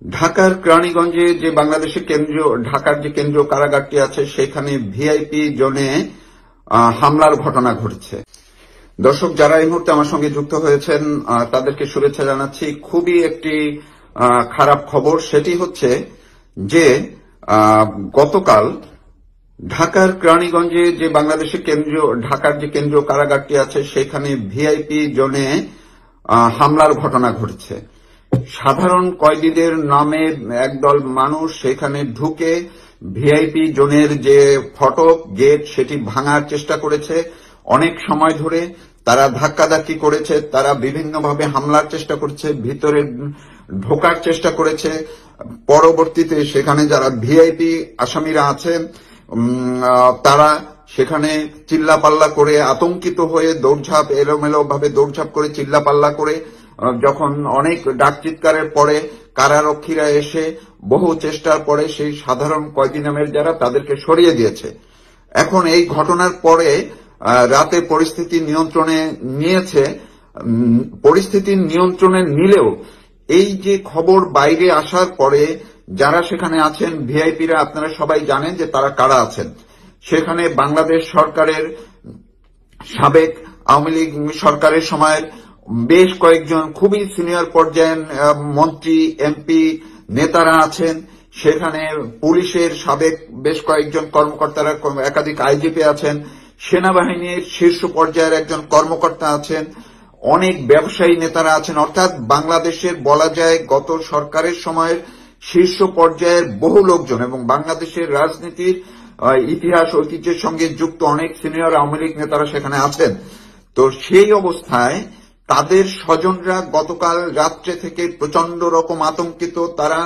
ঢাকার কেরানীগঞ্জে যে বাংলাদেশের ঢাকার যে কেন্দ্রীয় কারাগারটি আছে সেখানে ভিআইপি জোনে হামলার ঘটনা ঘটেছে। দর্শক যারা এই মুহূর্তে আমার সঙ্গে যুক্ত হয়েছেন তাদেরকে শুভেচ্ছা জানাচ্ছি। খুবই একটি খারাপ খবর, সেটি হচ্ছে যে গতকাল ঢাকার কেরানীগঞ্জে যে বাংলাদেশের ঢাকার যে কেন্দ্রীয় কারাগারটি আছে সেখানে ভিআইপি জোনে হামলার ঘটনা ঘটেছে। সাধারণ কয়েদিদের নামে একদল মানুষ সেখানে ঢুকে ভিআইপি জোনের যে ফটক গেট সেটি ভাঙার চেষ্টা করেছে। অনেক সময় ধরে তারা ধাক্কাধাক্কি করেছে, তারা বিভিন্নভাবে হামলার চেষ্টা করেছে, ভিতরে ঢোকার চেষ্টা করেছে। পরবর্তীতে সেখানে যারা ভিআইপি আসামিরা আছেন তারা সেখানে চিল্লাপাল্লা করে আতঙ্কিত হয়ে দৌড়ঝাঁপ এলোমেলো ভাবে দৌড়ঝাঁপ করে চিল্লাপাল্লা করে যখন অনেক ডাক চিৎকারের পরে কারারক্ষীরা এসে বহু চেষ্টার পরে সেই সাধারণ কয়েদি নামের যারা তাদেরকে সরিয়ে দিয়েছে। এখন এই ঘটনার পরে রাতে পরিস্থিতি নিয়ন্ত্রণে নিয়েছে। পরিস্থিতি নিয়ন্ত্রণে নিলেও এই যে খবর বাইরে আসার পরে যারা সেখানে আছেন ভিআইপিরা, আপনারা সবাই জানেন যে তারা কারা আছেন। সেখানে বাংলাদেশ সরকারের সাবেক আওয়ামী লীগ সরকারের সময়ের বেশ কয়েকজন খুবই সিনিয়র পর্যায়ের মন্ত্রী, এমপি, নেতারা আছেন। সেখানে পুলিশের সাবেক বেশ কয়েকজন কর্মকর্তারা, একাধিক আইজিপি আছেন, সেনাবাহিনীর শীর্ষ পর্যায়ের একজন কর্মকর্তা আছেন, অনেক ব্যবসায়ী নেতারা আছেন। অর্থাৎ বাংলাদেশের বলা যায় গত সরকারের সময়ের শীর্ষ পর্যায়ের বহু লোকজন এবং বাংলাদেশের রাজনীতির ইতিহাস ঐতিহ্যের সঙ্গে যুক্ত অনেক সিনিয়র আওয়ামী লীগ নেতারা সেখানে আছেন। তো সেই অবস্থায় তাদের স্বজনরা গতকাল রাত্রে থেকে প্রচন্ড রকম আতঙ্কিত, তারা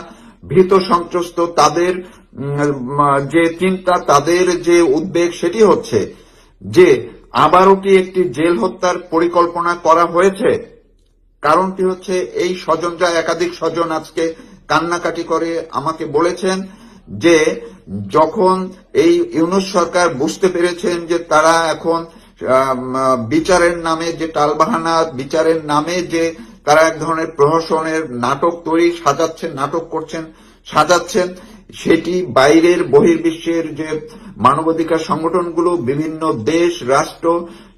ভীত সন্ত্রস্ত। তাদের যে চিন্তা, তাদের যে উদ্বেগ সেটি হচ্ছে যে আবারও কি একটি জেল হত্যার পরিকল্পনা করা হয়েছে। কারণটি হচ্ছে এই স্বজনরা, একাধিক স্বজন আজকে কান্নাকাটি করে আমাকে বলেছেন যে যখন এই ইউনূস সরকার বুঝতে পেরেছেন যে তারা এখন বিচারের নামে যে টালবাহানা, বিচারের নামে যে তারা এক ধরনের প্রহসনের নাটক তৈরি নাটক করছেন, সাজাচ্ছেন, সেটি বাইরের বহির্বিশ্বের যে মানবাধিকার সংগঠনগুলো, বিভিন্ন দেশ রাষ্ট্র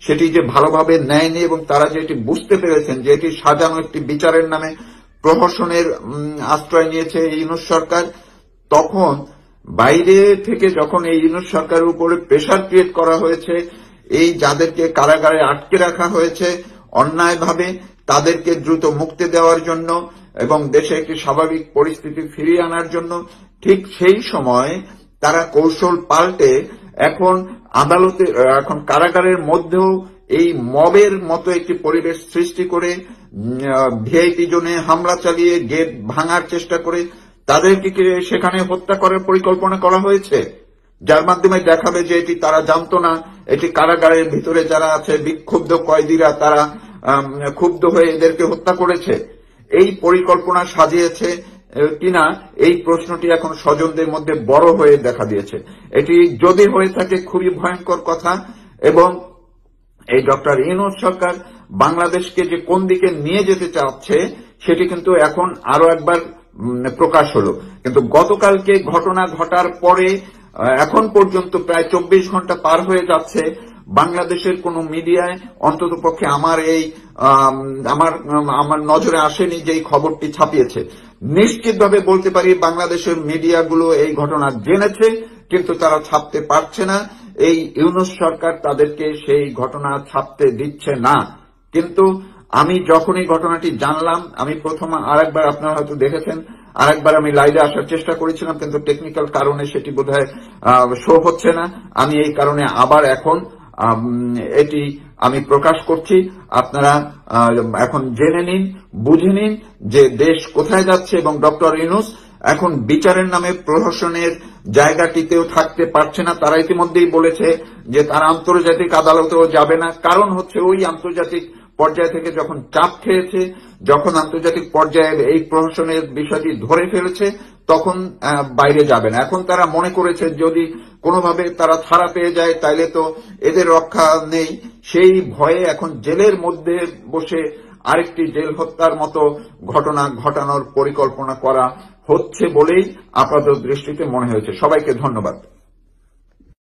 সেটি যে ভালোভাবে নেয়নি এবং তারা যে এটি বুঝতে পেরেছেন যে এটি সাজানো একটি বিচারের নামে প্রহসনের আশ্রয় নিয়েছে ইউনূস সরকার, তখন বাইরে থেকে যখন এই ইউনূস সরকারের উপরে প্রেসার ক্রিয়েট করা হয়েছে, এই যাদেরকে কারাগারে আটকে রাখা হয়েছে অন্যায়ভাবে তাদেরকে দ্রুত মুক্তি দেওয়ার জন্য এবং দেশে একটি স্বাভাবিক পরিস্থিতি ফিরিয়ে আনার জন্য, ঠিক সেই সময় তারা কৌশল পাল্টে এখন কারাগারের মধ্যেও এই মবের মতো একটি পরিবেশ সৃষ্টি করে ভিআইপি জোনে হামলা চালিয়ে গেট ভাঙার চেষ্টা করে তাদেরকে সেখানে হত্যা করার পরিকল্পনা করা হয়েছে, যার মাধ্যমে দেখাবে যে এটি তারা জানতো না, এটি কারাগারের ভিতরে যারা আছে বিক্ষুব্ধ কয়েদিরা তারা ক্ষুব্ধ হয়ে এদেরকে হত্যা করেছে। এই পরিকল্পনা সাজিয়েছে কিনা এই প্রশ্নটি এখন স্বজনদের মধ্যে বড় হয়ে দেখা দিয়েছে। এটি যদি হয়ে থাকে খুবই ভয়ঙ্কর কথা এবং এই ডক্টর ইউনূস সরকার বাংলাদেশকে যে কোন দিকে নিয়ে যেতে চাচ্ছে সেটি কিন্তু এখন আরো একবার প্রকাশ হলো। কিন্তু গতকালকে ঘটনা ঘটার পরে এখন পর্যন্ত প্রায় 24 ঘন্টা পার হয়ে যাচ্ছে, বাংলাদেশের কোন মিডিয়ায় অন্ততপক্ষে আমার নজরে আসেনি যে এই খবরটি ছাপিয়েছে। নিশ্চিতভাবে বলতে পারি বাংলাদেশের মিডিয়াগুলো এই ঘটনা জেনেছে কিন্তু তারা ছাপতে পারছে না। এই ইউনূস সরকার তাদেরকে সেই ঘটনা ছাপতে দিচ্ছে না। কিন্তু আমি যখনই ঘটনাটি জানলাম, আমি প্রথম আরেকবার, আপনারা হয়তো দেখেছেন, আরেকবার আমি লাইভে আসার চেষ্টা করেছিলাম কিন্তু টেকনিক্যাল কারণে সেটি বোধহয় শো হচ্ছে না। আমি এই কারণে আবার এখন এটি আমি প্রকাশ করছি। আপনারা এখন জেনে নিন, বুঝে নিন যে দেশ কোথায় যাচ্ছে এবং ডক্টর ইউনূস এখন বিচারের নামে প্রহসনের জায়গাটিতেও থাকতে পারছে না। তারা ইতিমধ্যেই বলেছে যে তারা আন্তর্জাতিক আদালতেও যাবে না। কারণ হচ্ছে ওই আন্তর্জাতিক পর্যায় থেকে যখন চাপ খেয়েছে, যখন আন্তর্জাতিক পর্যায়ে এই প্রহসনের বিষয়টি ধরে ফেলেছে, তখন বাইরে যাবে না। এখন তারা মনে করেছে যদি কোনোভাবে তারা ছাড়া পেয়ে যায় তাইলে তো এদের রক্ষা নেই, সেই ভয়ে এখন জেলের মধ্যে বসে আরেকটি জেল হত্যার মতো ঘটনা ঘটানোর পরিকল্পনা করা হচ্ছে বলেই আপাত দৃষ্টিতে মনে হয়েছে। সবাইকে ধন্যবাদ।